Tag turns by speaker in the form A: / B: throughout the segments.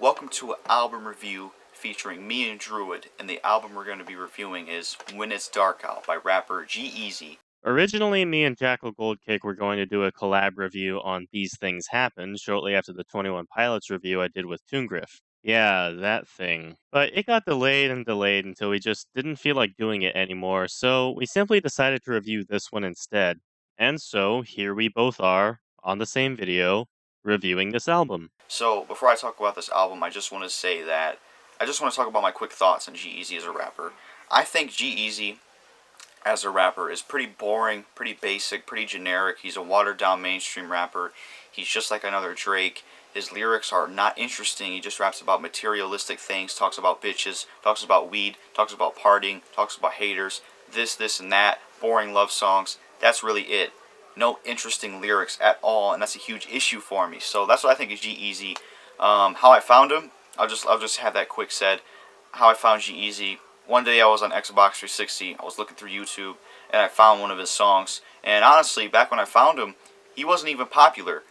A: Welcome to an album review featuring me and Druid, and the album we're going to be reviewing is When It's Dark Out by rapper Eazy.
B: Originally, me and JackalGoldKick were going to do a collab review on These Things Happen shortly after the 21 Pilots review I did with Toongriff. Yeah, that thing. But it got delayed and delayed until we just didn't feel like doing it anymore, so we simply decided to review this one instead. And so, here we both are, on the same video, reviewing this album.
A: So, before I talk about this album, I just want to say that I just want to talk about my quick thoughts on G-Eazy as a rapper. I think G-Eazy as a rapper is pretty boring, pretty basic, pretty generic. He's a watered down mainstream rapper. He's just like another Drake. His lyrics are not interesting. He just raps about materialistic things, talks about bitches, talks about weed, talks about partying, talks about haters, this, and that, boring love songs. That's really it. No interesting lyrics at all, and that's a huge issue for me. So that's what I think is G-Eazy. How I found him, I'll just have that quick said. How I found G-Eazy. One day I was on Xbox 360, I was looking through YouTube, and I found one of his songs. And honestly, back when I found him, he wasn't even popular.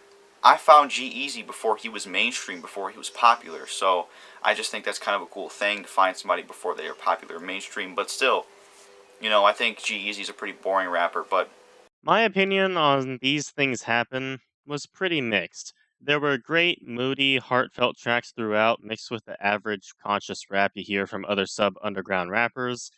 A: I found G-Eazy before he was mainstream, before he was popular. So I just think that's kind of a cool thing to find somebody before they are popular mainstream. But still, I think G-Eazy's a pretty boring rapper. But
B: My opinion on These Things Happen was pretty mixed. There were great, moody, heartfelt tracks throughout, mixed with the average conscious rap you hear from other sub underground rappers.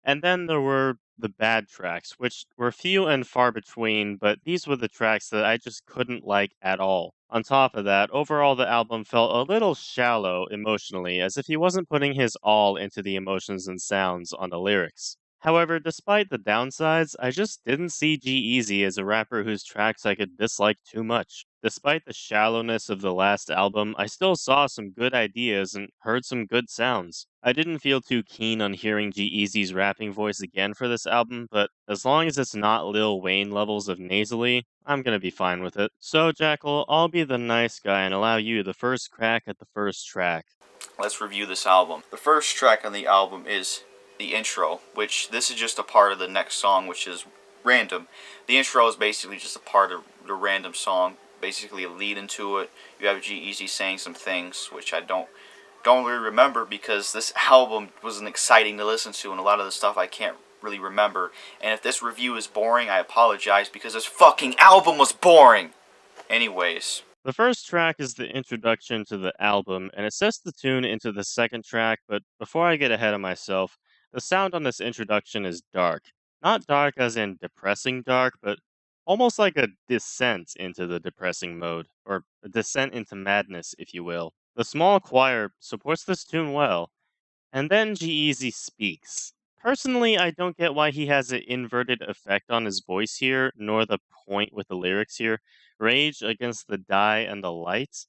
B: And then there were the bad tracks, which were few and far between, but these were the tracks that I just couldn't like at all. On top of that, overall the album felt a little shallow emotionally, as if he wasn't putting his all into the emotions and sounds on the lyrics. However, despite the downsides, I just didn't see G-Eazy as a rapper whose tracks I could dislike too much. Despite the shallowness of the last album, I still saw some good ideas and heard some good sounds. I didn't feel too keen on hearing G-Eazy's rapping voice again for this album, but as long as it's not Lil Wayne levels of nasally, I'm gonna be fine with it. So, Jackal, I'll be the nice guy and allow you the first crack at the first track.
A: let's review this album. The first track on the album is the intro, which this is just a part of the next song, which is random. The intro is basically just a part of the random song, basically a lead into it. You have G-Eazy saying some things, which I don't really remember because this album wasn't exciting to listen to, and a lot of the stuff I can't really remember. And if this review is boring, I apologize because this fucking album was boring. Anyways,
B: The first track is the introduction to the album, and it sets the tune into the second track, but before I get ahead of myself, the sound on this introduction is dark. Not dark as in depressing dark, but almost like a descent into the depressing mode, or a descent into madness, if you will. The small choir supports this tune well, and then G-Eazy speaks. Personally, I don't get why he has an inverted effect on his voice here, nor the point with the lyrics here. Rage against the die and the light?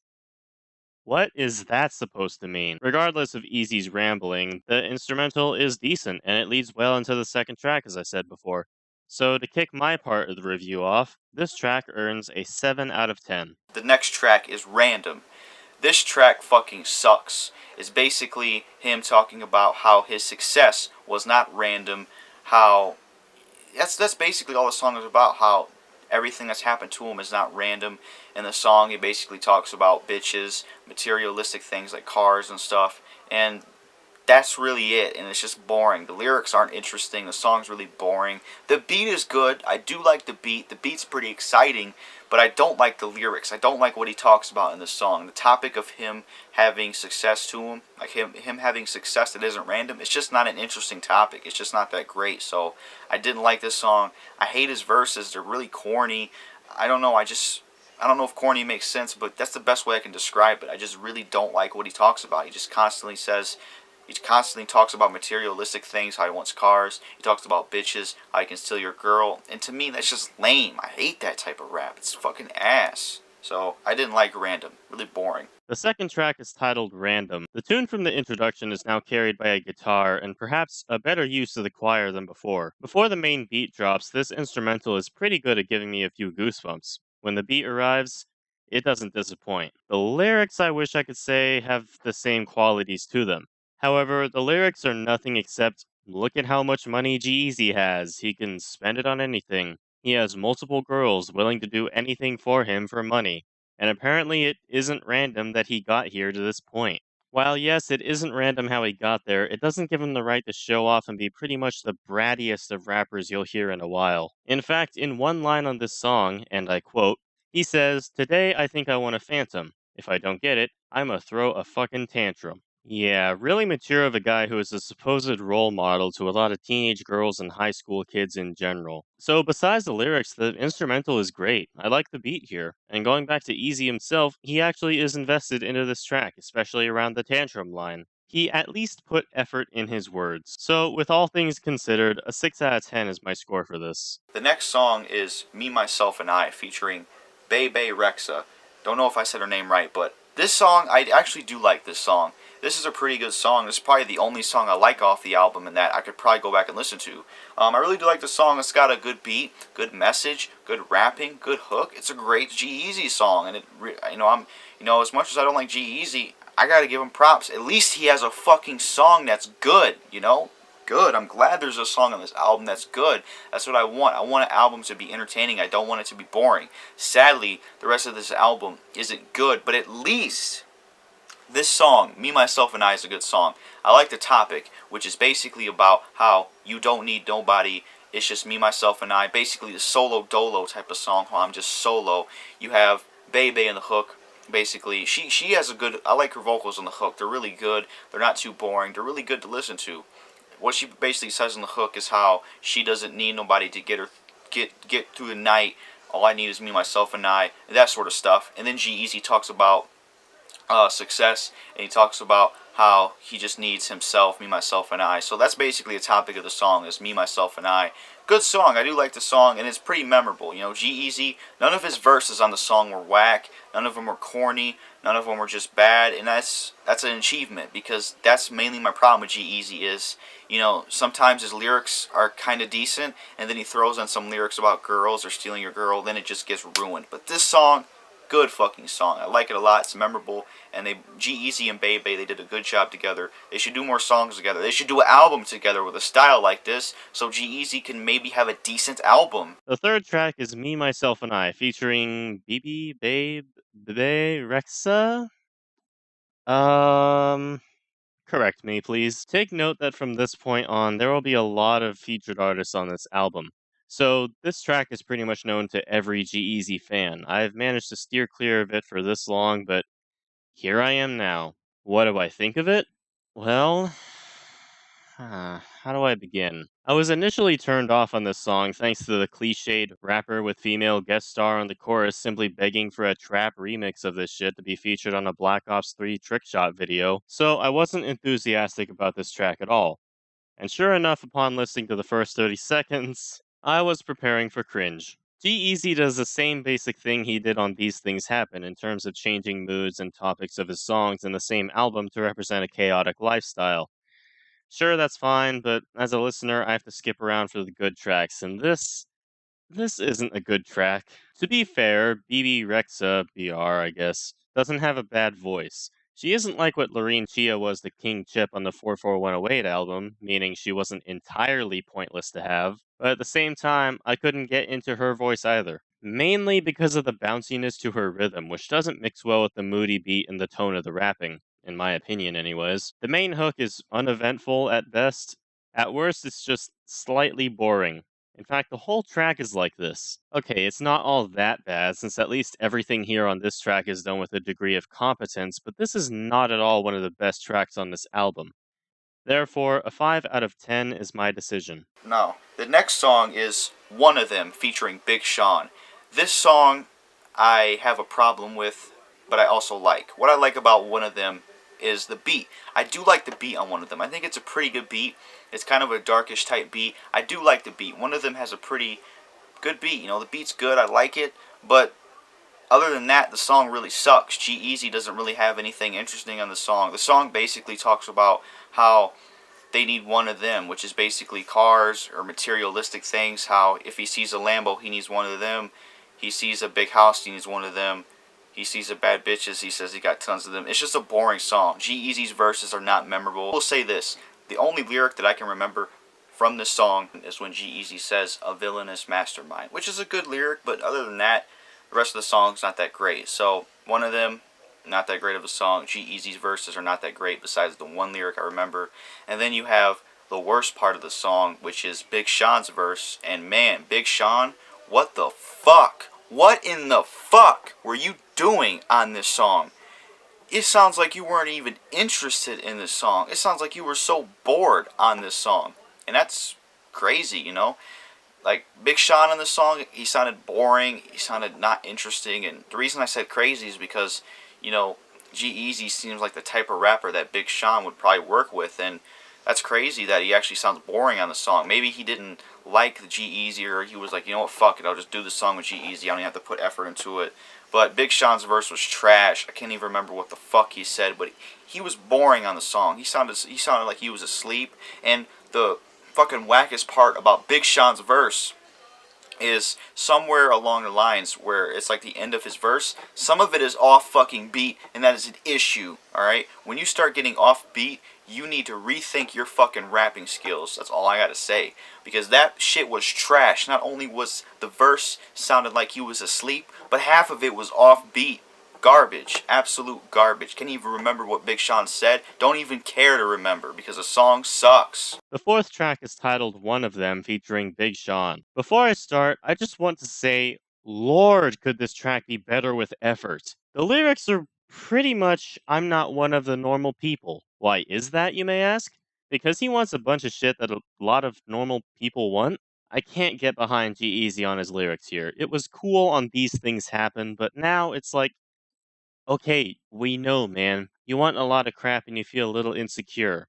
B: What is that supposed to mean? Regardless of Eazy's rambling, the instrumental is decent, and it leads well into the second track, as I said before. So, to kick my part of the review off, this track earns a 7 out of 10.
A: the next track is random. This track fucking sucks. It's basically him talking about how his success was not random, how that's basically all the song is about, how everything that's happened to him is not random. In the song, he basically talks about bitches, materialistic things like cars and stuff, and that's really it, and it's just boring. The lyrics aren't interesting. The song's really boring. The beat is good. I do like the beat. The beat's pretty exciting, but I don't like the lyrics. I don't like what he talks about in the song. The topic of him having success to him, like him having success that isn't random, it's just not an interesting topic. It's just not that great. So I didn't like this song. I hate his verses. They're really corny. I don't know. I don't know if corny makes sense, but that's the best way I can describe it. I just really don't like what he talks about. He constantly talks about materialistic things, how he wants cars. He talks about bitches, how he can steal your girl. And to me, that's just lame. I hate that type of rap. It's fucking ass. So, I didn't like Random. Really boring.
B: The second track is titled Random. The tune from the introduction is now carried by a guitar and perhaps a better use of the choir than before. Before the main beat drops, this instrumental is pretty good at giving me a few goosebumps. When the beat arrives, it doesn't disappoint. The lyrics, I wish I could say, have the same qualities to them. However, the lyrics are nothing except, look at how much money G-Eazy has. He can spend it on anything. He has multiple girls willing to do anything for him for money. and apparently it isn't random that he got here to this point. While yes, it isn't random how he got there, it doesn't give him the right to show off and be pretty much the brattiest of rappers you'll hear in a while. In fact, in one line on this song, and I quote, he says, "Today I think I want a phantom. If I don't get it, I'ma throw a fucking tantrum." Yeah, really mature of a guy who is a supposed role model to a lot of teenage girls and high school kids in general. So, besides the lyrics, the instrumental is great. I like the beat here. And going back to Eazy himself, he actually is invested into this track, especially around the tantrum line. He at least put effort in his words. So, with all things considered, a 6 out of 10 is my score for this.
A: The next song is Me, Myself, and I featuring Bebe Rexha. Don't know if I said her name right, but this song, I actually do like this song. This is a pretty good song. This is probably the only song I like off the album and that I could probably go back and listen to. I really do like the song. It's got a good beat, good message, good rapping, good hook. It's a great G-Eazy song, and as much as I don't like G-Eazy, I gotta give him props. At least he has a fucking song that's good, good. I'm glad there's a song on this album that's good. That's what I want. I want an album to be entertaining. I don't want it to be boring. Sadly, the rest of this album isn't good, but at least this song, Me, Myself, and I, is a good song. I like the topic, which is basically about how you don't need nobody. It's just me, myself, and I. Basically, the solo dolo type of song, how I'm just solo. You have Bebe in the hook. Basically, she has a good. I like her vocals on the hook. They're really good. They're not too boring. They're really good to listen to. What she basically says on the hook is how she doesn't need nobody to get through the night. All I need is me, myself, and I. That sort of stuff. And then G-Eazy talks about success, and he talks about how he just needs himself, me, myself, and I. So that's basically the topic of the song, is me, myself, and I. Good song. I do like the song, and it's pretty memorable. G-Eazy, none of his verses on the song were whack. None of them were corny. None of them were just bad, and that's an achievement, because that's mainly my problem with G-Eazy is, sometimes his lyrics are kind of decent, and then he throws in some lyrics about girls or stealing your girl, then it just gets ruined. But this song, good fucking song. I like it a lot. It's memorable. And G-Eazy and Bebe, they did a good job together. They should do more songs together. They should do an album together with a style like this, so G-Eazy can maybe have a decent album.
B: The third track is Me, Myself, and I, featuring Bebe Rexha? Correct me, please. Take note that from this point on, there will be a lot of featured artists on this album. So, this track is pretty much known to every G-Eazy fan. I've managed to steer clear of it for this long, but here I am now. What do I think of it? Well, how do I begin? I was initially turned off on this song thanks to the cliched rapper with female guest star on the chorus simply begging for a trap remix of this shit to be featured on a Black Ops 3 trickshot video, so I wasn't enthusiastic about this track at all. And sure enough, upon listening to the first 30 seconds, I was preparing for cringe. G-Eazy does the same basic thing he did on These Things Happen in terms of changing moods and topics of his songs in the same album to represent a chaotic lifestyle. Sure, that's fine, but as a listener, I have to skip around for the good tracks, and this isn't a good track. To be fair, BB Rexa, BR, I guess, doesn't have a bad voice. She isn't like what Loreen Chia was to King Chip on the 44108 album, meaning she wasn't entirely pointless to have, but at the same time, I couldn't get into her voice either. Mainly because of the bounciness to her rhythm, which doesn't mix well with the moody beat and the tone of the rapping, in my opinion anyways. The main hook is uneventful at best. At worst, it's just slightly boring. In fact, the whole track is like this. Okay, it's not all that bad, since at least everything here on this track is done with a degree of competence, but this is not at all one of the best tracks on this album. Therefore, a 5 out of 10 is my decision.
A: No. The next song is One of Them featuring Big Sean. This song I have a problem with, but I also like. What I like about One of Them is the beat. I do like the beat on One of Them. I think it's a pretty good beat. It's kind of a darkish type beat. I do like the beat. One of Them has a pretty good beat. The beat's good. I like it. But other than that, the song really sucks. G-Eazy doesn't really have anything interesting on the song. The song basically talks about how they need one of them, which is basically cars or materialistic things. How if he sees a Lambo, he needs one of them. He sees a big house, he needs one of them. He sees a bad bitches, he says he got tons of them. It's just a boring song. G-Eazy's verses are not memorable. I will say this, the only lyric that I can remember from this song is when G-Eazy says, "a villainous mastermind," which is a good lyric, but other than that, The rest of the song's not that great. So one of them, not that great of a song. G-Eazy's verses are not that great besides the one lyric I remember. And then you have the worst part of the song, which is Big Sean's verse. And man, Big Sean, what the fuck? What in the fuck were you doing on this song? It sounds like you weren't even interested in this song. It sounds like you were so bored on this song. And that's crazy, you know? Like, Big Sean in this song, he sounded boring. He sounded not interesting. And the reason I said crazy is because, you know, G-Eazy seems like the type of rapper that Big Sean would probably work with. And that's crazy that he actually sounds boring on the song. Maybe he didn't like the G-Eazy, or he was like, you know what, fuck it, I'll just do the song with G-Eazy. I don't even have to put effort into it. But Big Sean's verse was trash. I can't even remember what the fuck he said, but he was boring on the song. He sounded like he was asleep. And the fucking wackest part about Big Sean's verse is somewhere along the lines where it's like the end of his verse. Some of it is off fucking beat, and that is an issue, alright? When you start getting off beat, you need to rethink your fucking rapping skills. That's all I gotta say. Because that shit was trash. Not only was the verse sounded like he was asleep, but half of it was off beat. Garbage. Absolute garbage. Can't even remember what Big Sean said. Don't even care to remember because the song sucks.
B: The fourth track is titled One of Them, featuring Big Sean. Before I start, I just want to say, Lord, could this track be better with effort? The lyrics are pretty much, I'm not one of the normal people. Why is that, you may ask? Because he wants a bunch of shit that a lot of normal people want? I can't get behind G-Eazy on his lyrics here. It was cool on These Things Happen, but now it's like, okay, we know, man. You want a lot of crap and you feel a little insecure.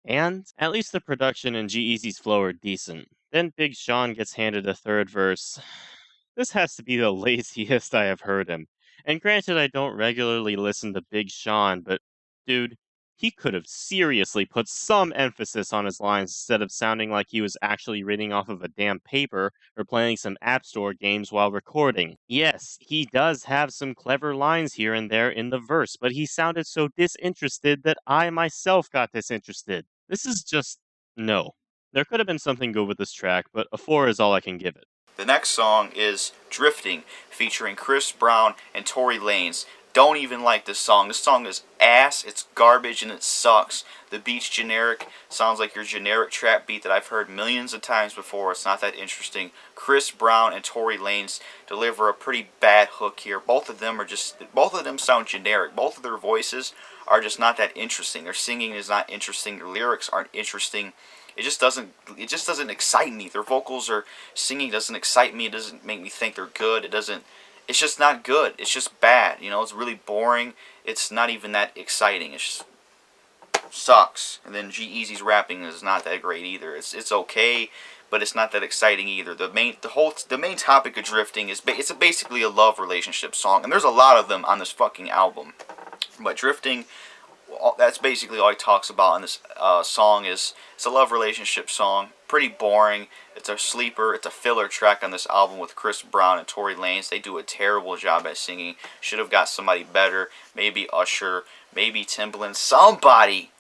B: And at least the production and G-Eazy's flow are decent. Then Big Sean gets handed a third verse. This has to be the laziest I have heard him. And granted, I don't regularly listen to Big Sean, but dude, he could have seriously put some emphasis on his lines instead of sounding like he was actually reading off of a damn paper or playing some App Store games while recording. Yes, he does have some clever lines here and there in the verse, but he sounded so disinterested that I myself got disinterested. This is just. No. There could have been something good with this track, but a 4 is all I can give it.
A: The next song is Drifting, featuring Chris Brown and Tory Lanez. Don't even like this song. This song is ass, it's garbage, and it sucks. The beat's generic. Sounds like your generic trap beat that I've heard millions of times before. It's not that interesting. Chris Brown and Tory Lanez deliver a pretty bad hook here. Both of them sound generic. Both of their voices are just not that interesting. Their singing is not interesting. Their lyrics aren't interesting. It just doesn't excite me. Their vocals or singing doesn't excite me. It doesn't make me think they're good. It's just not good. It's just bad. You know, it's really boring. It's not even that exciting. It just sucks. And then G-Eazy's rapping is not that great either. It's okay, but it's not that exciting either. The main topic of Drifting is it's basically a love relationship song, and there's a lot of them on this fucking album. But Drifting, that's basically all he talks about in this song. It's a love relationship song. Pretty boring. It's a sleeper. It's a filler track on this album with Chris Brown and Tory Lanez. They do a terrible job at singing. Should have got somebody better. Maybe Usher. Maybe Timbaland. Somebody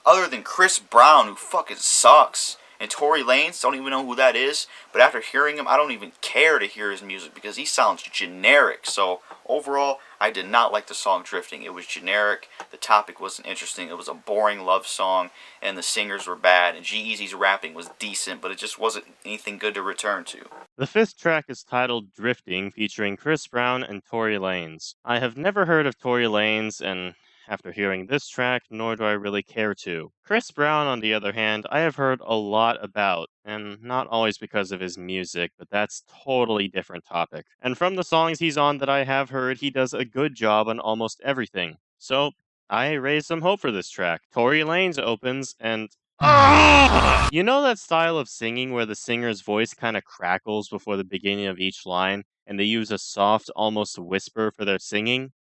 A: other than Chris Brown, who fucking sucks. And Tory Lanez, don't even know who that is. But after hearing him, I don't even care to hear his music because he sounds generic. So overall, I did not like the song Drifting. It was generic. The topic wasn't interesting. It was a boring love song. And the singers were bad. And G-Eazy's rapping was decent, but it just wasn't anything good to return to.
B: The fifth track is titled Drifting, featuring Chris Brown and Tory Lanez. I have never heard of Tory Lanez, and after hearing this track, nor do I really care to. Chris Brown, on the other hand, I have heard a lot about, and not always because of his music, but that's totally different topic. And from the songs he's on that I have heard, he does a good job on almost everything. So, I raise some hope for this track. Tory Lanez opens, and you know that style of singing where the singer's voice kind of crackles before the beginning of each line, and they use a soft, almost whisper for their singing?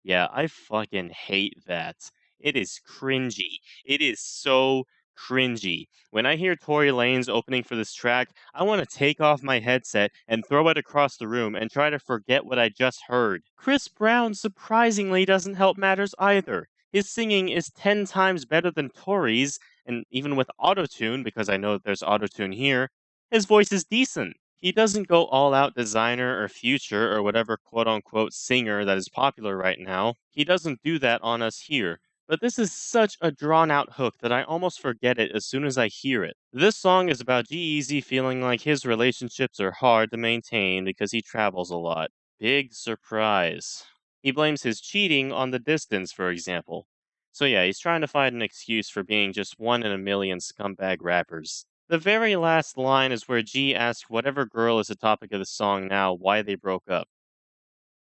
B: Yeah, I fucking hate that. It is cringy. It is so cringy. When I hear Tory Lanez opening for this track, I want to take off my headset and throw it across the room and try to forget what I just heard. Chris Brown surprisingly doesn't help matters either. His singing is 10 times better than Tory's, and even with autotune, because I know that there's autotune here, his voice is decent. He doesn't go all out designer or future or whatever quote unquote singer that is popular right now. He doesn't do that on us here. But this is such a drawn out hook that I almost forget it as soon as I hear it. This song is about G-Eazy feeling like his relationships are hard to maintain because he travels a lot. Big surprise. He blames his cheating on the distance, for example. So yeah, he's trying to find an excuse for being just one in a million scumbag rappers. The very last line is where G asks whatever girl is the topic of the song now why they broke up.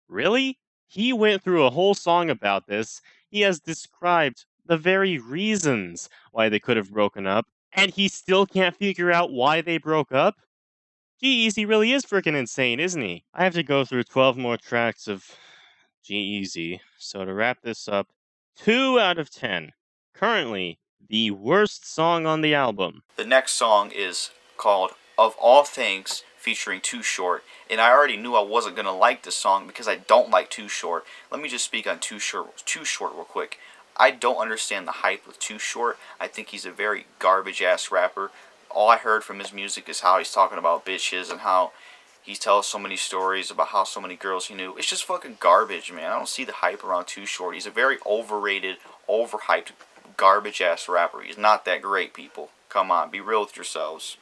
B: Really? He went through a whole song about this. He has described the very reasons why they could have broken up, and he still can't figure out why they broke up? G-Eazy really is freaking insane, isn't he? I have to go through 12 more tracks of G-Eazy. So to wrap this up, 2 out of 10. Currently, the worst song on the album.
A: The next song is called Of All Things, featuring Too Short, and I already knew I wasn't going to like this song because I don't like Too Short. Let me just speak on Too Short real quick. I don't understand the hype with Too Short. I think he's a very garbage-ass rapper. All I heard from his music is how he's talking about bitches and how he tells so many stories about how so many girls he knew. It's just fucking garbage, man. I don't see the hype around Too Short. He's a very overrated, overhyped, garbage-ass rapper. He's not that great, people. Come on, be real with yourselves.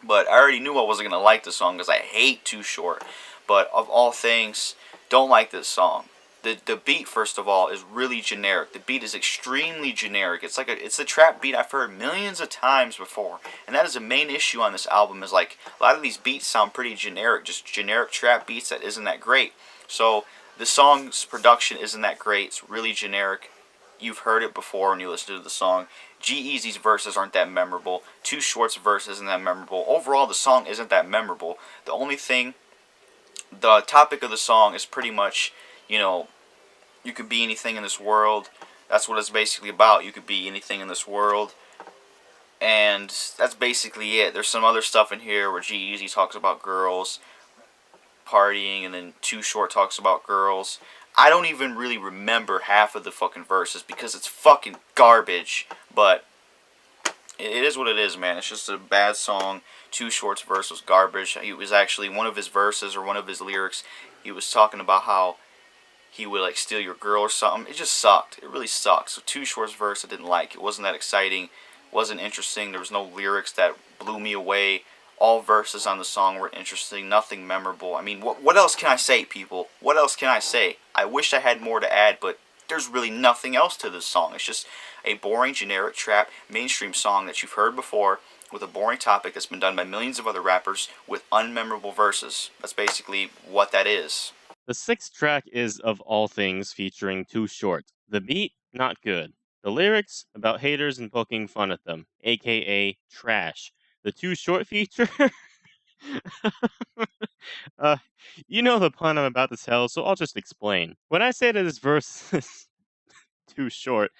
A: But I already knew I wasn't going to like the song because I hate Too Short. But of all things, don't like this song. The beat, first of all, is really generic. The beat is extremely generic. It's a trap beat I've heard millions of times before. And that is the main issue on this album, is like a lot of these beats sound pretty generic, just generic trap beats that isn't that great. So the song's production isn't that great. It's really generic. You've heard it before when you listen to the song. G-Eazy's verses aren't that memorable. Too Short's verse isn't that memorable. Overall, the song isn't that memorable. The only thing, the topic of the song is pretty much, you know, you could be anything in this world. That's what it's basically about. You could be anything in this world. And that's basically it. There's some other stuff in here where G-Eazy talks about girls partying, and then Too Short talks about girls. I don't even really remember half of the fucking verses because it's fucking garbage. But it is what it is, man. It's just a bad song. Too Short's verse was garbage. It was actually one of his verses or one of his lyrics. He was talking about how he would like steal your girl or something. It just sucked. It really sucked. So Too Short's verse I didn't like. It wasn't that exciting. Wasn't interesting. There was no lyrics that blew me away. All verses on the song were interesting. Nothing memorable. I mean, what else can I say, people? What else can I say? I wish I had more to add, but there's really nothing else to this song. It's just a boring, generic trap, mainstream song that you've heard before with a boring topic that's been done by millions of other rappers with unmemorable verses. That's basically what that is.
B: The sixth track is Of All Things featuring Too Short. The beat, not good. The lyrics, about haters and poking fun at them, aka trash. The Too Short feature? uh, you know the pun I'm about to tell, so I'll just explain. When I say that this verse is too short,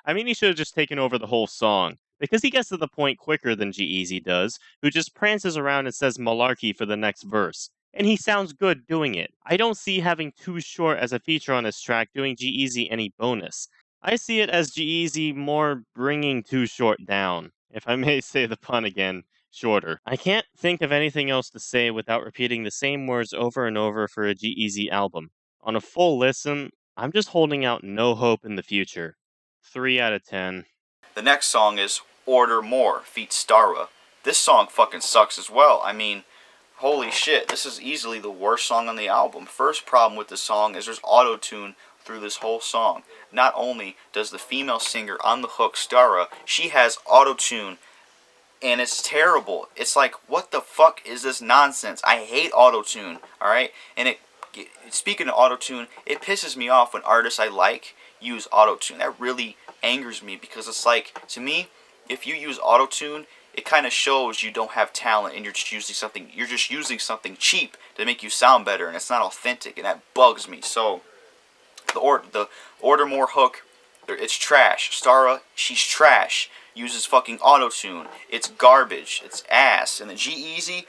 B: I mean he should have just taken over the whole song. Because he gets to the point quicker than G-Eazy does, who just prances around and says malarkey for the next verse. And he sounds good doing it. I don't see having Too Short as a feature on this track doing G-Eazy any bonus. I see it as G-Eazy more bringing Too Short down, if I may say the pun again, shorter. I can't think of anything else to say without repeating the same words over and over for a G-Eazy album. On a full listen, I'm just holding out no hope in the future. 3 out of 10.
A: The next song is Order More, feat. Stara. This song fucking sucks as well. I mean, holy shit, this is easily the worst song on the album. First problem with this song is there's auto-tune through this whole song. Not only does the female singer on the hook, Stara, she has auto-tune, and it's terrible. It's like, what the fuck is this nonsense? I hate auto-tune, alright? And speaking of auto-tune, it pisses me off when artists I like use auto-tune. That really angers me because it's like, to me, if you use auto-tune, it kind of shows you don't have talent and you're just using something cheap to make you sound better, and it's not authentic, and that bugs me. So the Order More hook, it's trash. Stara, she's trash. Uses fucking auto-tune. It's garbage. It's ass. And then G-Eazy,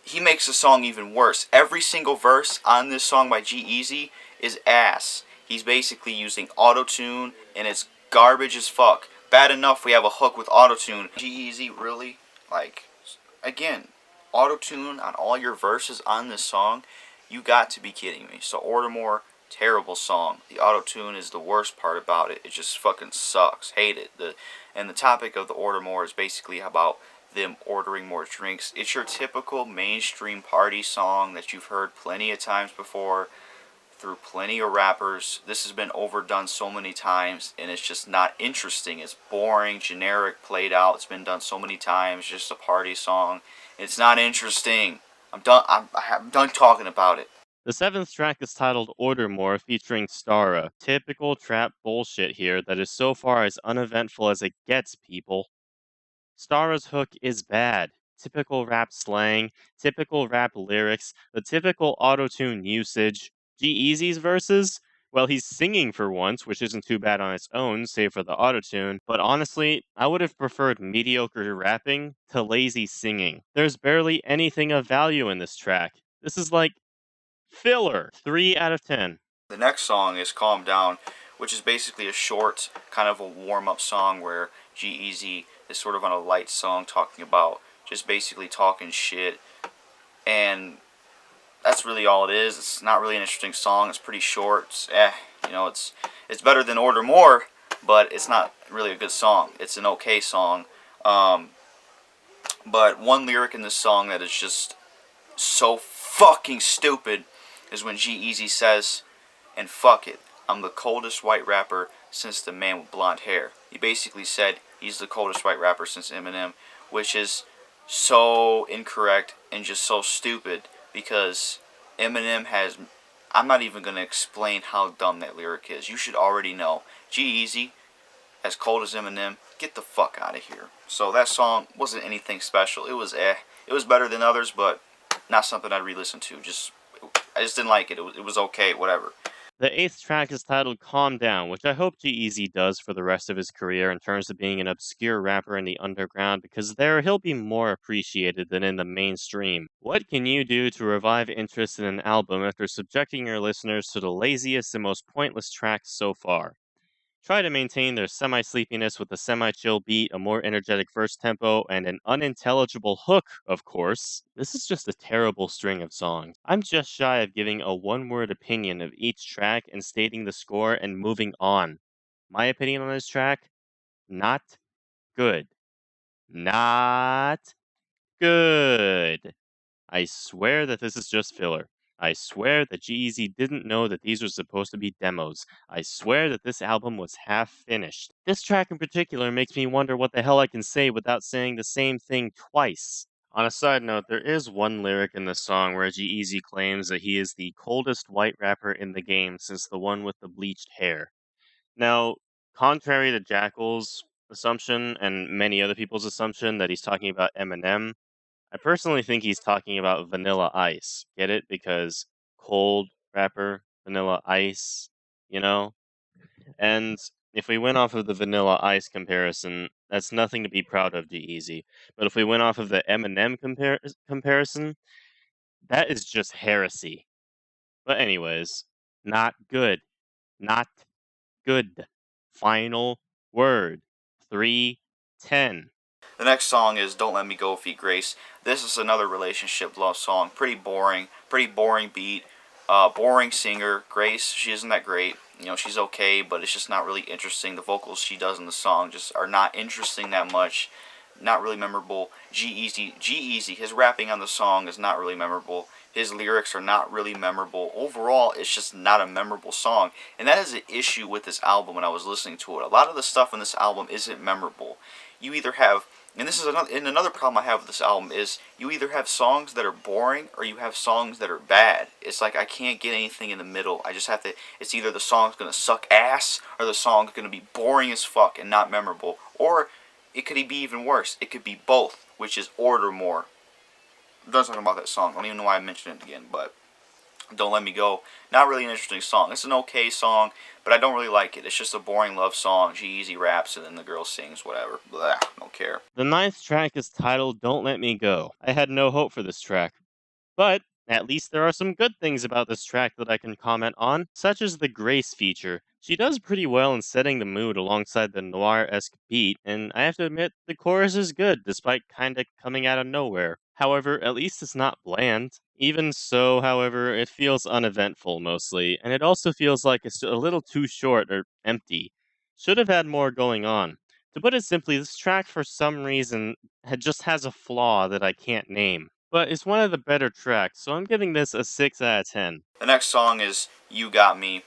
A: he makes the song even worse. Every single verse on this song by G-Eazy is ass. He's basically using auto-tune, and it's garbage as fuck. Bad enough we have a hook with auto-tune. G-Eazy, really? Like, again, auto-tune on all your verses on this song, you got to be kidding me. So Order More, terrible song. The auto-tune is the worst part about it. It just fucking sucks. Hate it. And the topic of the Order More is basically about them ordering more drinks. It's your typical mainstream party song that you've heard plenty of times before through plenty of rappers. This has been overdone so many times, and it's just not interesting. It's boring, generic, played out. It's been done so many times. Just a party song. It's not interesting. I'm done. I'm done talking about it.
B: The seventh track is titled Order More featuring Stara. Typical trap bullshit here that is so far as uneventful as it gets, people. Stara's hook is bad. Typical rap slang, typical rap lyrics, the typical auto-tune usage. G-Eazy's verses? Well, he's singing for once, which isn't too bad on its own, save for the auto-tune, but honestly, I would have preferred mediocre rapping to lazy singing. There's barely anything of value in this track. This is like filler. 3 out of 10.
A: The next song is Calm Down, which is basically a short, kind of a warm-up song where G-Eazy is sort of on a light song talking about just basically talking shit. And that's really all it is. It's not really an interesting song. It's pretty short. It's better than Order More, but it's not really a good song. It's an okay song. But one lyric in this song that is just so fucking stupid is when G-Eazy says, "And fuck it, I'm the coldest white rapper since the man with blonde hair." He basically said he's the coldest white rapper since Eminem, which is so incorrect and just so stupid because Eminem has... I'm not even going to explain how dumb that lyric is. You should already know. G-Eazy, as cold as Eminem, get the fuck out of here. So that song wasn't anything special. It was It was better than others, but not something I'd re-listen to. I just didn't like it. It was okay, whatever.
B: The eighth track is titled Calm Down, which I hope G-Eazy does for the rest of his career in terms of being an obscure rapper in the underground, because there he'll be more appreciated than in the mainstream. What can you do to revive interest in an album after subjecting your listeners to the laziest and most pointless tracks so far? Try to maintain their semi-sleepiness with a semi-chill beat, a more energetic verse tempo, and an unintelligible hook, of course. This is just a terrible string of songs. I'm just shy of giving a one-word opinion of each track and stating the score and moving on. My opinion on this track? Not good. Not good. I swear that this is just filler. I swear that G-Eazy didn't know that these were supposed to be demos. I swear that this album was half finished. This track in particular makes me wonder what the hell I can say without saying the same thing twice. On a side note, there is one lyric in this song where G-Eazy claims that he is the coldest white rapper in the game since the one with the bleached hair. Now, contrary to Jackal's assumption and many other people's assumption that he's talking about Eminem, I personally think he's talking about Vanilla Ice. Get it? Because cold rapper, Vanilla Ice, you know? And if we went off of the Vanilla Ice comparison, that's nothing to be proud of, G-Eazy. But if we went off of the Eminem comparison, that is just heresy. But anyways, not good. Not good. Final word. 3-10.
A: The next song is Don't Let Me Go, Feat. Grace. This is another relationship love song. Pretty boring beat, boring singer. Grace, she isn't that great. She's okay, but it's just not really interesting. The vocals she does in the song just are not interesting that much. Not really memorable. G-Eazy, his rapping on the song is not really memorable. His lyrics are not really memorable. Overall, it's just not a memorable song. And that is an issue with this album when I was listening to it. A lot of the stuff in this album isn't memorable. You either have... And this is another problem I have with this album is you either have songs that are boring or you have songs that are bad. It's like I can't get anything in the middle. I just have to... It's either the song's going to suck ass or the song's going to be boring as fuck and not memorable. Or it could be even worse. It could be both, which is Order More. I'm done talking about that song. I don't even know why I mentioned it again, but Don't Let Me Go. Not really an interesting song. It's an okay song, but I don't really like it. It's just a boring love song. G-Eazy raps and then the girl sings, whatever. Blah, don't care.
B: The ninth track is titled Don't Let Me Go. I had no hope for this track. But at least there are some good things about this track that I can comment on, such as the Grace feature. She does pretty well in setting the mood alongside the noir-esque beat, and I have to admit, the chorus is good, despite kinda coming out of nowhere. However, at least it's not bland. Even so, however, it feels uneventful mostly, and it also feels like it's a little too short or empty. Should have had more going on. To put it simply, this track for some reason just has a flaw that I can't name. But it's one of the better tracks, so I'm giving this a 6 out of 10.
A: The next song is You Got Me.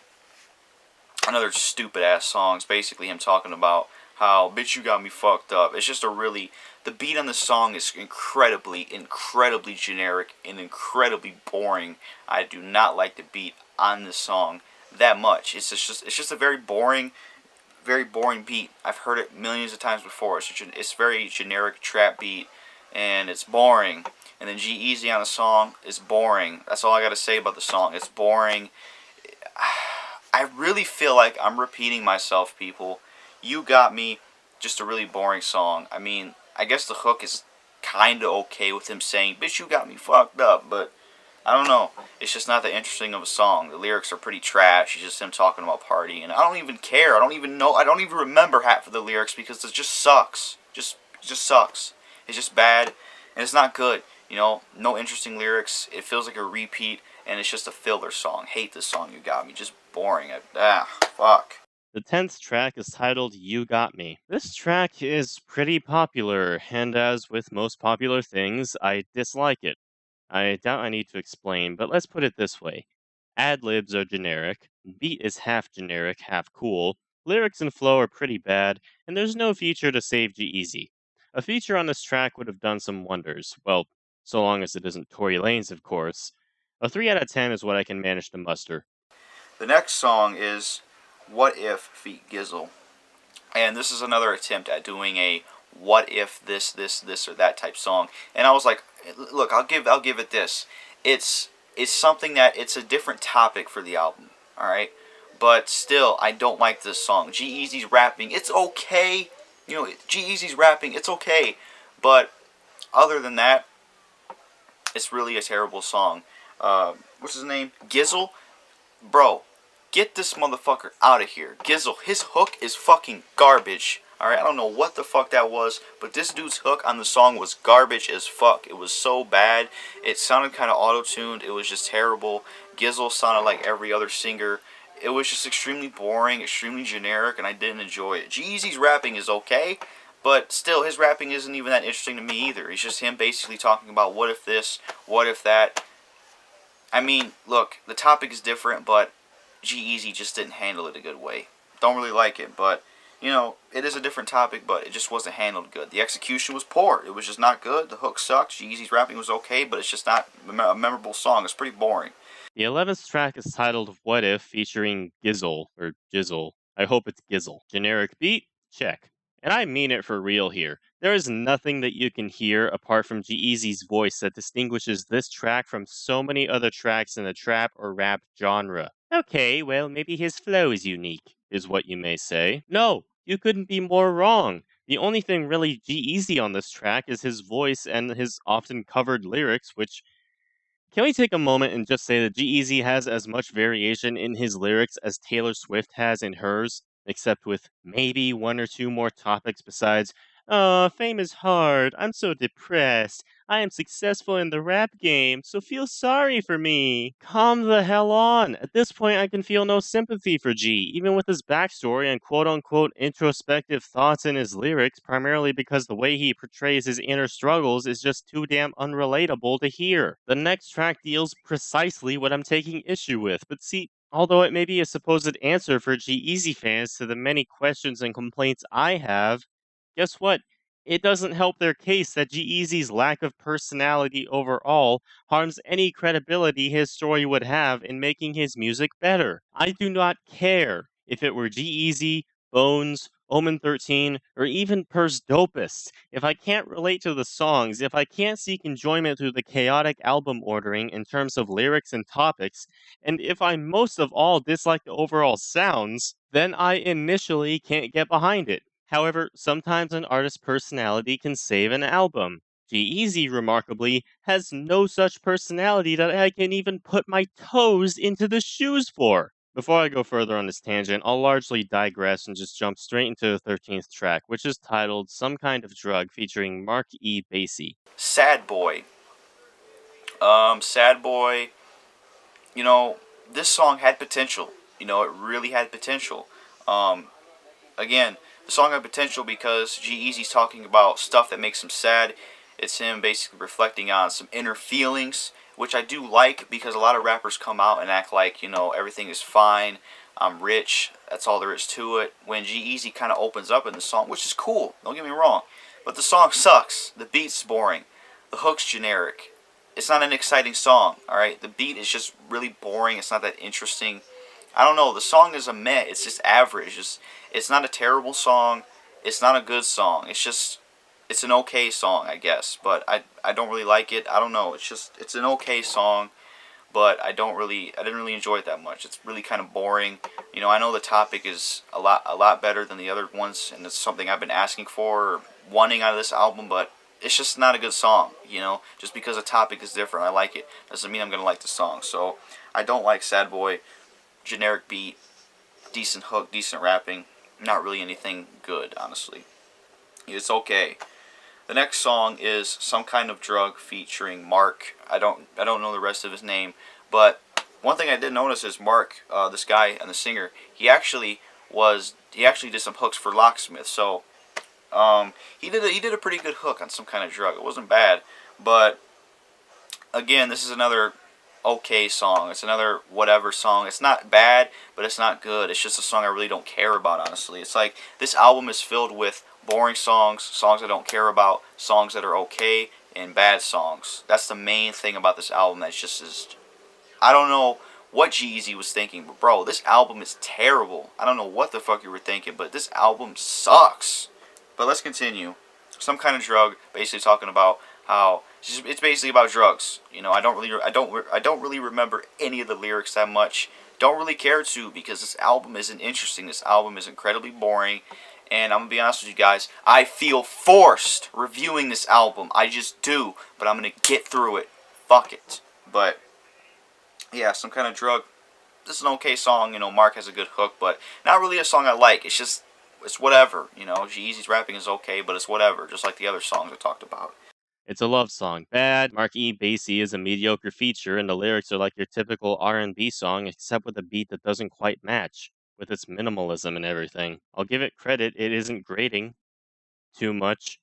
A: Another stupid ass song. It's basically him talking about how, bitch, you got me fucked up. It's just a really, the beat on the song is incredibly generic and incredibly boring. I do not like the beat on this song that much. It's just a very boring beat. I've heard it millions of times before. It's very generic trap beat, and it's boring. And then G-Eazy on the song is boring. That's all I gotta say about the song. It's boring. I really feel like I'm repeating myself, people. You Got Me, just a really boring song. I mean, I guess the hook is kinda okay with him saying, bitch, you got me fucked up, but I don't know. It's just not that interesting of a song. The lyrics are pretty trash. It's just him talking about partying. And I don't even care. I don't even know. I don't even remember half of the lyrics because it just sucks. It just sucks. It's just bad. And it's not good. You know, no interesting lyrics. It feels like a repeat. And it's just a filler song. Hate this song, You Got Me. Just boring. Fuck.
B: The 10th track is titled You Got Me. This track is pretty popular, and as with most popular things, I dislike it. I doubt I need to explain, but let's put it this way. Ad-libs are generic, beat is half generic, half cool, lyrics and flow are pretty bad, and there's no feature to save G-Eazy. A feature on this track would have done some wonders. Well, so long as it isn't Tory Lanez, of course. A 3 out of 10 is what I can manage to muster.
A: The next song is What If Feat. Gizzle. And this is another attempt at doing a what if this or that type song. And I was like, look, I'll give it this. It's something that it's a different topic for the album, all right? But still, I don't like this song. G-Eazy's rapping, it's okay. You know, G-Eazy's rapping, it's okay. But other than that, it's really a terrible song. What's his name? Gizzle? Bro, get this motherfucker out of here. Gizzle, his hook is fucking garbage. Alright, I don't know what the fuck that was, but this dude's hook on the song was garbage as fuck. It was so bad. It sounded kind of auto-tuned. It was just terrible. Gizzle sounded like every other singer. It was just extremely boring, extremely generic, and I didn't enjoy it. G-Eazy's rapping is okay, but still, his rapping isn't even that interesting to me either. It's just him basically talking about what if this, what if that. I mean, look, the topic is different, but G-Eazy just didn't handle it a good way. Don't really like it, but, you know, it is a different topic, but it just wasn't handled good. The execution was poor. It was just not good. The hook sucks. G-Eazy's rapping was okay, but it's just not a memorable song. It's pretty boring.
B: The 11th track is titled What If, featuring Gizzle, or Jizzle. I hope it's Gizzle. Generic beat? Check. And I mean it for real here. There is nothing that you can hear apart from G-Eazy's voice that distinguishes this track from so many other tracks in the trap or rap genre. Okay, well, maybe his flow is unique, is what you may say. No, you couldn't be more wrong. The only thing really G-Eazy on this track is his voice and his often covered lyrics, which can we take a moment and just say that G-Eazy has as much variation in his lyrics as Taylor Swift has in hers, except with maybe one or two more topics besides, "Oh, fame is hard. I'm so depressed. I am successful in the rap game, so feel sorry for me." Calm the hell on. At this point, I can feel no sympathy for G, even with his backstory and quote unquote introspective thoughts in his lyrics, primarily because the way he portrays his inner struggles is just too damn unrelatable to hear. The next track deals precisely what I'm taking issue with, but see, although it may be a supposed answer for G-Eazy fans to the many questions and complaints I have, guess what? It doesn't help their case that G-Eazy's lack of personality overall harms any credibility his story would have in making his music better. I do not care if it were G-Eazy, Bones, Omen 13, or even Purse Dopest. If I can't relate to the songs, if I can't seek enjoyment through the chaotic album ordering in terms of lyrics and topics, and if I most of all dislike the overall sounds, then I initially can't get behind it. However, sometimes an artist's personality can save an album. G-Eazy, remarkably, has no such personality that I can even put my toes into the shoes for. Before I go further on this tangent, I'll largely digress and just jump straight into the 13th track, which is titled Some Kind of Drug featuring Mark E. Basie.
A: Sad Boy. Sad Boy, you know, this song had potential. You know, it really had potential. Um, Again, the song had potential because G-Eazy's talking about stuff that makes him sad. It's him basically reflecting on some inner feelings, which I do like because a lot of rappers come out and act like, you know, everything is fine, I'm rich, that's all there is to it. When G-Eazy kind of opens up in the song, which is cool, don't get me wrong, but the song sucks. The beat's boring. The hook's generic. It's not an exciting song, alright? The beat is just really boring. It's not that interesting. I don't know. The song is a meh. It's just average. It's not a terrible song. It's not a good song. It's an okay song, I guess. But I don't really like it. I don't know. It's an okay song, but I didn't really enjoy it that much. It's really kind of boring. You know, I know the topic is a lot better than the other ones, and it's something I've been asking for or wanting out of this album, but it's just not a good song. You know, just because the topic is different, I like it doesn't mean I'm gonna like the song. So I don't like Sad Boy. Generic beat, decent hook, decent rapping. Not really anything good, honestly. It's okay. The next song is Some Kind of Drug featuring Mark. I don't know the rest of his name, but one thing I did notice is Mark, this guy and the singer, he actually did some hooks for Locksmith. So he did a pretty good hook on Some Kind of Drug. It wasn't bad, but again, this is another okay song. It's another whatever song. It's not bad, but it's not good. It's just a song I really don't care about, honestly. It's like this album is filled with boring songs, songs I don't care about, songs that are okay, and bad songs. That's the main thing about this album. That's just is I don't know what G-Eazy was thinking, but bro, this album is terrible. I don't know what the fuck you were thinking, but this album sucks. But let's continue. Some Kind of Drug, basically talking about how it's basically about drugs. You know, I don't really remember any of the lyrics that much. Don't really care to because this album isn't interesting. This album is incredibly boring. And I'm gonna be honest with you guys, I feel forced reviewing this album. I just do, but I'm gonna get through it. Fuck it. But yeah, Some Kind of Drug. This is an okay song. You know, Mark has a good hook, but not really a song I like. It's whatever. You know, G-Eazy's rapping is okay, but it's whatever. Just like the other songs I talked about.
B: It's a love song. Bad. Mark E. Basie is a mediocre feature, and the lyrics are like your typical R&B song, except with a beat that doesn't quite match, with its minimalism and everything. I'll give it credit, it isn't grating too much.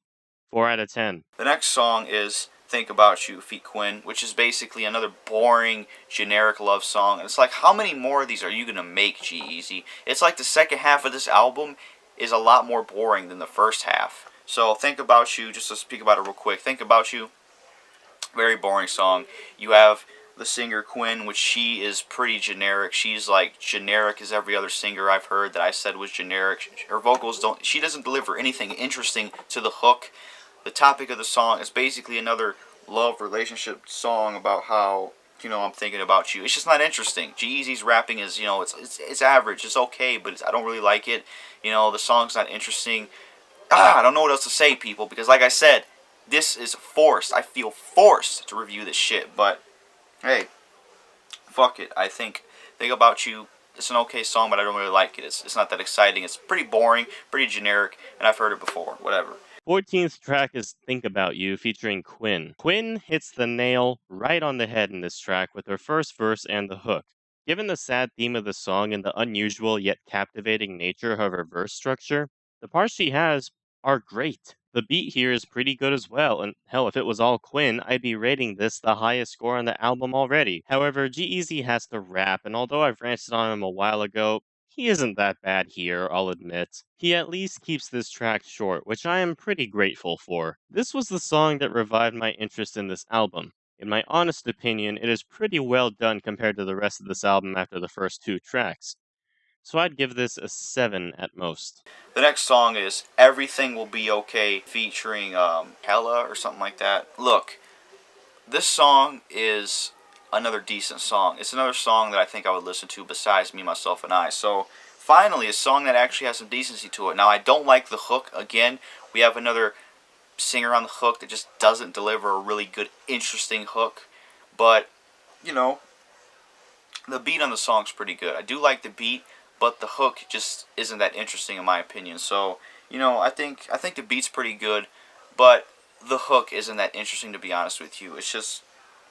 B: 4 out of 10.
A: The next song is Think About You, Feat. Quinn, which is basically another boring, generic love song. And it's like, how many more of these are you going to make, G-Eazy? It's like the second half of this album is a lot more boring than the first half. So, Think About You, just to speak about it real quick. Think About You, very boring song. You have the singer Quinn, which she is pretty generic. She's like generic as every other singer I've heard that I said was generic. Her vocals she doesn't deliver anything interesting to the hook. The topic of the song is basically another love relationship song about how, you know, I'm thinking about you. It's just not interesting. G-Eazy's rapping is, you know, it's average. It's okay, but I don't really like it. You know, the song's not interesting. I don't know what else to say, people, because like I said, this is forced. I feel forced to review this shit, but hey, fuck it. Think About You, it's an okay song, but I don't really like it. It's not that exciting. It's pretty boring, pretty generic, and I've heard it before. Whatever.
B: 14th track is Think About You featuring Quinn. Quinn hits the nail right on the head in this track with her first verse and the hook. Given the sad theme of the song and the unusual yet captivating nature of her verse structure, the parts she has are great. The beat here is pretty good as well, and hell, if it was all Quinn, I'd be rating this the highest score on the album already. However, G-Eazy has to rap, and although I've ranted on him a while ago, he isn't that bad here, I'll admit. He at least keeps this track short, which I am pretty grateful for. This was the song that revived my interest in this album. In my honest opinion, it is pretty well done compared to the rest of this album after the first 2 tracks. So I'd give this a 7 at most.
A: The next song is Everything Will Be Okay featuring Hella or something like that. Look, this song is another decent song. It's another song that I think I would listen to besides Me, Myself, and I. So, finally, a song that actually has some decency to it. Now, I don't like the hook. Again, we have another singer on the hook that just doesn't deliver a really good, interesting hook. But, you know, the beat on the song's pretty good. I do like the beat, but the hook just isn't that interesting in my opinion. So, you know, I think the beat's pretty good, but the hook isn't that interesting, to be honest with you. It's just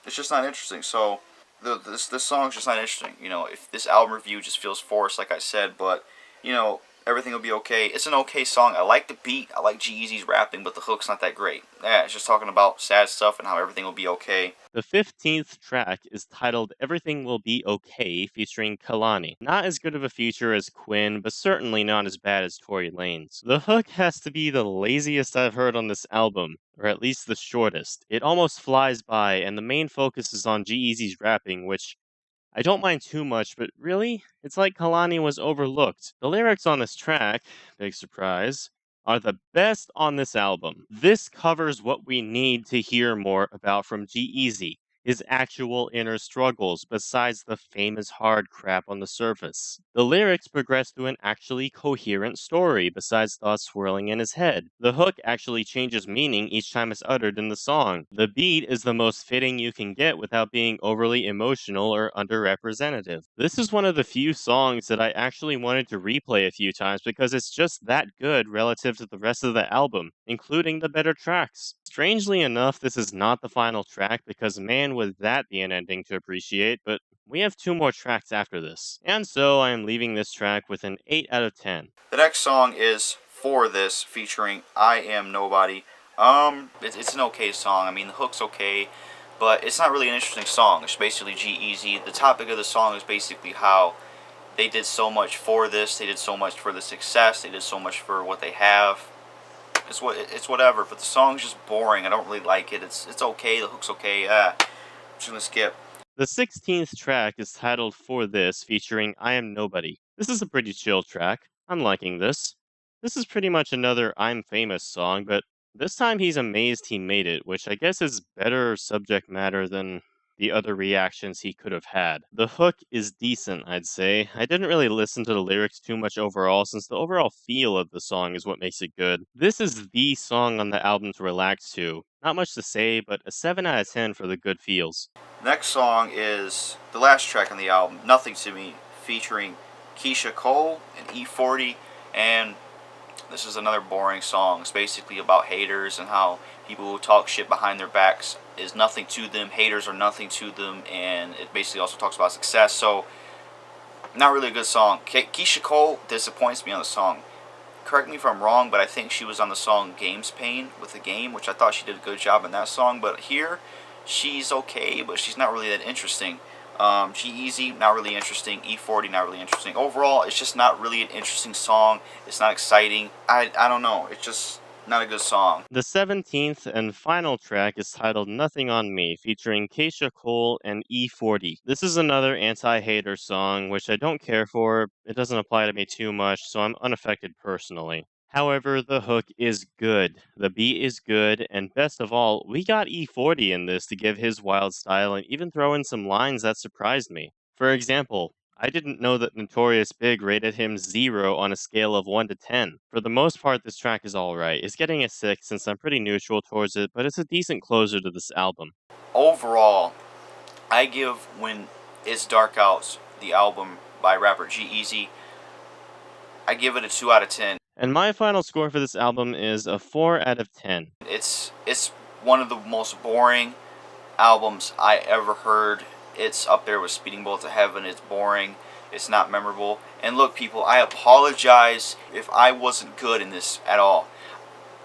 A: It's just not interesting. So this song's just not interesting. You know, if this album review just feels forced, like I said, but you know, everything will be okay. It's an okay song. I like the beat. I like G-Eazy's rapping, but the hook's not that great. Yeah, it's just talking about sad stuff and how everything will be okay.
B: The 15th track is titled Everything Will Be Okay, featuring Kalani. Not as good of a feature as Quinn, but certainly not as bad as Tory Lanez. The hook has to be the laziest I've heard on this album, or at least the shortest. It almost flies by, and the main focus is on G-Eazy's rapping, which I don't mind too much, but really, it's like Kalani was overlooked. The lyrics on this track, big surprise, are the best on this album. This covers what we need to hear more about from G-Eazy, his actual inner struggles, besides the famous hard crap on the surface. The lyrics progress through an actually coherent story, besides thoughts swirling in his head. The hook actually changes meaning each time it's uttered in the song. The beat is the most fitting you can get without being overly emotional or underrepresentative. This is one of the few songs that I actually wanted to replay a few times because it's just that good relative to the rest of the album, including the better tracks. Strangely enough, this is not the final track because man would that be an ending to appreciate, but we have 2 more tracks after this. And so I am leaving this track with an 8 out of 10.
A: The next song is For This, featuring I Am Nobody. It's an okay song. I mean, the hook's okay, but it's not really an interesting song. It's basically G-Eazy. The topic of the song is basically how they did so much for this. They did so much for the success. They did so much for what they have. It's whatever, but the song's just boring. I don't really like it. It's okay. The hook's okay. I'm just gonna skip.
B: The 16th track is titled For This, featuring I Am Nobody. This is a pretty chill track. I'm liking this. This is pretty much another I'm Famous song, but this time he's amazed he made it, which I guess is better subject matter than the other reactions he could have had. The hook is decent, I'd say. I didn't really listen to the lyrics too much overall, since the overall feel of the song is what makes it good. This is the song on the album to relax to. Not much to say, but a 7 out of 10 for the good feels.
A: Next song is the last track on the album, Nothing to Me, featuring Keisha Cole and E40, and this is another boring song. It's basically about haters and how people who talk shit behind their backs is nothing to them. Haters are nothing to them, and it basically also talks about success. So, not really a good song. Keisha Cole disappoints me on the song. Correct me if I'm wrong, but I think she was on the song Game's Pain with the game, which I thought she did a good job in that song. But here, she's okay, but she's not really that interesting. G-Eazy, not really interesting. E40, not really interesting. Overall, it's just not really an interesting song. It's not exciting. I don't know. It's just not a good song.
B: The 17th and final track is titled Nothing on Me, featuring Keisha Cole and E40. This is another anti-hater song, which I don't care for. It doesn't apply to me too much, so I'm unaffected personally. However, the hook is good, the beat is good, and best of all, we got E40 in this to give his wild style and even throw in some lines that surprised me. For example, I didn't know that Notorious Big rated him 0 on a scale of 1 to 10. For the most part, this track is alright. It's getting a 6 since I'm pretty neutral towards it, but it's a decent closer to this album.
A: Overall, I give When It's Dark Out, the album by rapper G-Eazy, I give it a 2 out of 10.
B: And my final score for this album is a 4 out of 10.
A: It's one of the most boring albums I ever heard. It's up there with Speeding Bullet to Heaven. It's boring. It's not memorable. And look, people, I apologize if I wasn't good in this at all.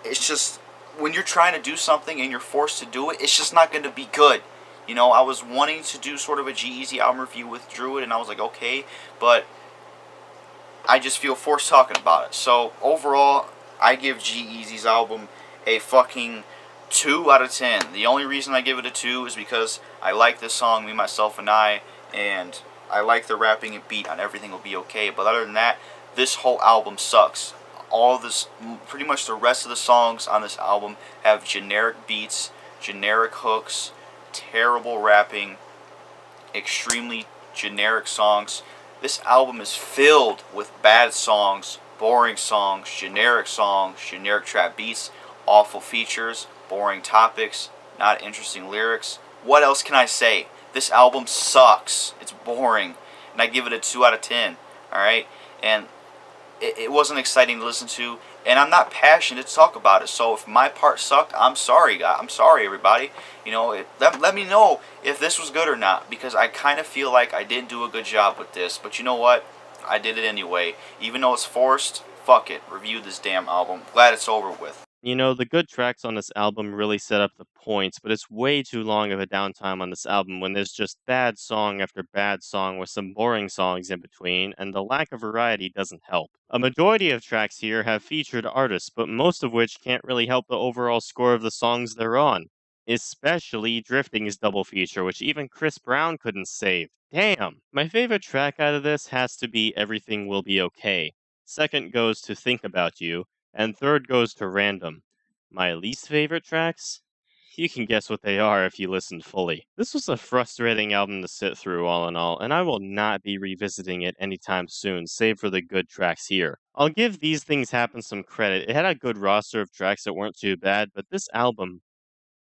A: It's just, when you're trying to do something and you're forced to do it, it's just not going to be good. You know, I was wanting to do sort of a G-Eazy album review with Druid, and I was like, okay, but I just feel forced talking about it. So, overall, I give G-Eazy's album a fucking 2 out of 10. The only reason I give it a 2 is because I like this song, Me, Myself, and I, and I like the rapping and beat on Everything Will Be Okay. But other than that, this whole album sucks. All this, pretty much the rest of the songs on this album have generic beats, generic hooks, terrible rapping, extremely generic songs. This album is filled with bad songs, boring songs, generic trap beats, awful features, boring topics, not interesting lyrics. What else can I say? This album sucks. It's boring. And I give it a 2 out of 10. Alright? And it wasn't exciting to listen to. and I'm not passionate to talk about it. So if my part sucked, I'm sorry, guys. I'm sorry, everybody. Let me know if this was good or not, because I kind of feel like I didn't do a good job with this. But you know what? I did it anyway, even though it's forced. Fuck it. Review this damn album. Glad it's over with.
B: The good tracks on this album really set up the points, but it's way too long of a downtime on this album when there's just bad song after bad song with some boring songs in between, and the lack of variety doesn't help. A majority of tracks here have featured artists, but most of which can't really help the overall score of the songs they're on. Especially Drifting's double feature, which even Chris Brown couldn't save. Damn! My favorite track out of this has to be Everything Will Be Okay. Second goes to Think About You, and third goes to Random. My least favorite tracks? You can guess what they are if you listened fully. This was a frustrating album to sit through, all in all, and I will not be revisiting it anytime soon, save for the good tracks here. I'll give These Things Happen some credit. It had a good roster of tracks that weren't too bad, but this album,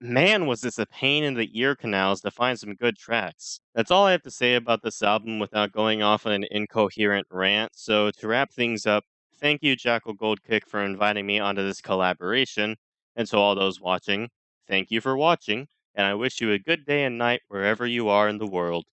B: man, was this a pain in the ear canals to find some good tracks. That's all I have to say about this album without going off on an incoherent rant. So, to wrap things up, thank you, JackalGoldKick, for inviting me onto this collaboration. And to all those watching, thank you for watching, and I wish you a good day and night wherever you are in the world.